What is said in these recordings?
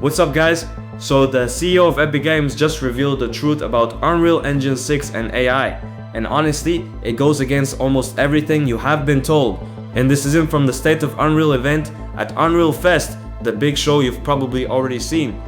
What's up guys? So the CEO of Epic Games just revealed the truth about Unreal Engine 6 and AI. And honestly, it goes against almost everything you have been told. And this isn't from the State of Unreal event at Unreal Fest, the big show you've probably already seen.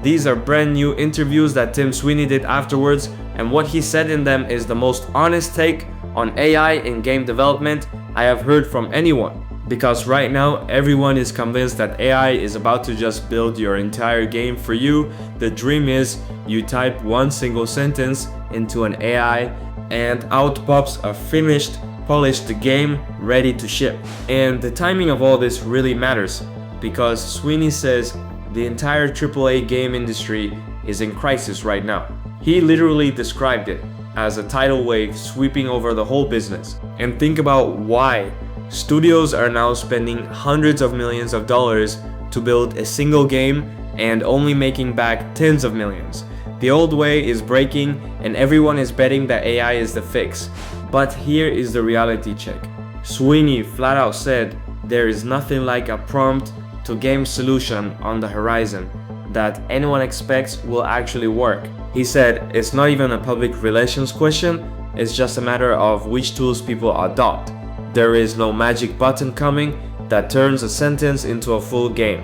These are brand new interviews that Sweeney did afterwards, and what he said in them is the most honest take on AI in game development I have heard from anyone. Because right now, everyone is convinced that AI is about to just build your entire game for you. The dream is you type one single sentence into an AI and out pops a finished, polished game ready to ship. And the timing of all this really matters, because Sweeney says the entire AAA game industry is in crisis right now. He literally described it as a tidal wave sweeping over the whole business. And think about why. Studios are now spending hundreds of millions of dollars to build a single game and only making back tens of millions. The old way is breaking and everyone is betting that AI is the fix. But here is the reality check. Sweeney flat out said there is nothing like a prompt to game solution on the horizon that anyone expects will actually work. He said it's not even a public relations question, it's just a matter of which tools people adopt. There is no magic button coming that turns a sentence into a full game.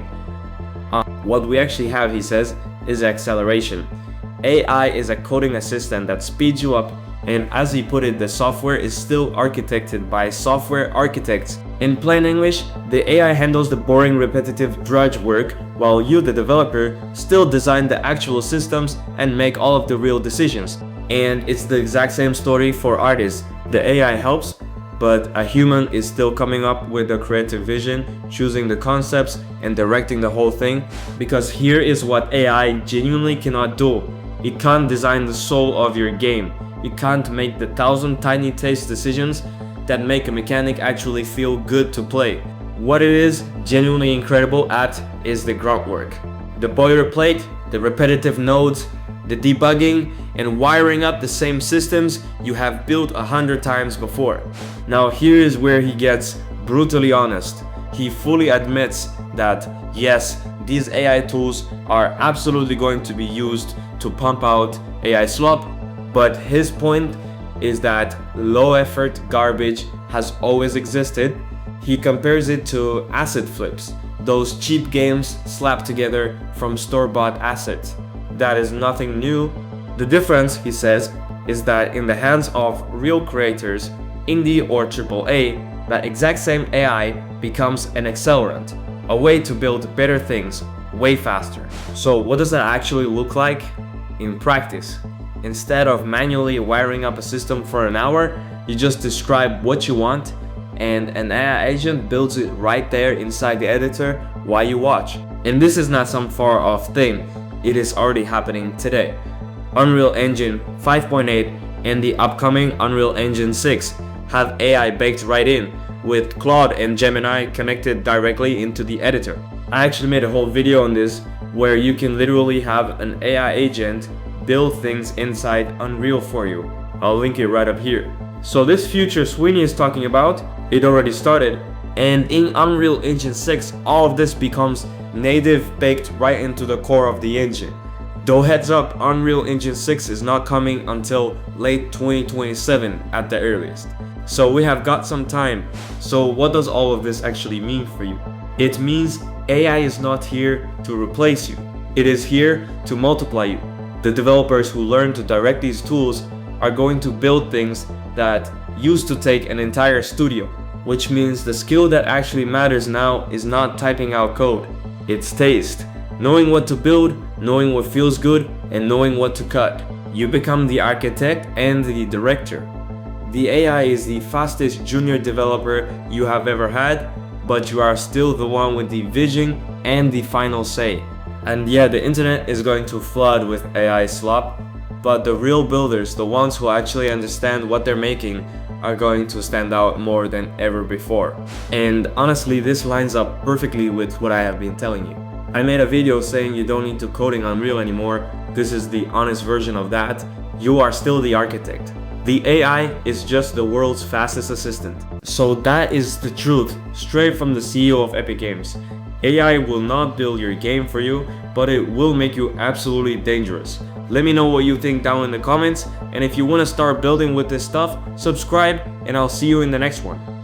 What we actually have, he says, is acceleration. AI is a coding assistant that speeds you up, and as he put it, the software is still architected by software architects. In plain English, the AI handles the boring, repetitive drudge work, while you, the developer, still design the actual systems and make all of the real decisions. And it's the exact same story for artists. The AI helps, but a human is still coming up with a creative vision, choosing the concepts and directing the whole thing. Because here is what AI genuinely cannot do. It can't design the soul of your game. It can't make the 1,000 tiny taste decisions that make a mechanic actually feel good to play. What it is genuinely incredible at is the grunt work. The boilerplate, the repetitive nodes, the debugging, and wiring up the same systems you have built 100 times before. Now here is where he gets brutally honest. He fully admits that yes, these AI tools are absolutely going to be used to pump out AI slop, but his point is that low effort garbage has always existed. He compares it to asset flips, those cheap games slapped together from store-bought assets. That is nothing new. The difference, he says, is that in the hands of real creators, indie or AAA, that exact same AI becomes an accelerant, a way to build better things way faster. So what does that actually look like in practice? Instead of manually wiring up a system for an hour, you just describe what you want and an AI agent builds it right there inside the editor while you watch. And this is not some far off thing, it is already happening today. Unreal Engine 5.8 and the upcoming Unreal Engine 6 have AI baked right in, with Claude and Gemini connected directly into the editor. I actually made a whole video on this where you can literally have an AI agent build things inside Unreal for you. I'll link it right up here. So this future Sweeney is talking about, it already started, and in Unreal Engine 6 all of this becomes native, baked right into the core of the engine. Though heads up, Unreal Engine 6 is not coming until late 2027 at the earliest. So we have got some time. So what does all of this actually mean for you? It means AI is not here to replace you. It is here to multiply you. The developers who learn to direct these tools are going to build things that used to take an entire studio. Which means the skill that actually matters now is not typing out code. It's taste. Knowing what to build, knowing what feels good, and knowing what to cut. You become the architect and the director. The AI is the fastest junior developer you have ever had, but you are still the one with the vision and the final say. And yeah, the internet is going to flood with AI slop, but the real builders, the ones who actually understand what they're making, are going to stand out more than ever before. And honestly, this lines up perfectly with what I have been telling you. I made a video saying you don't need to coding Unreal anymore. This is the honest version of that. You are still the architect. The AI is just the world's fastest assistant. So that is the truth, straight from the CEO of Epic Games. AI will not build your game for you, but it will make you absolutely dangerous. Let me know what you think down in the comments, and if you want to start building with this stuff, subscribe, and I'll see you in the next one.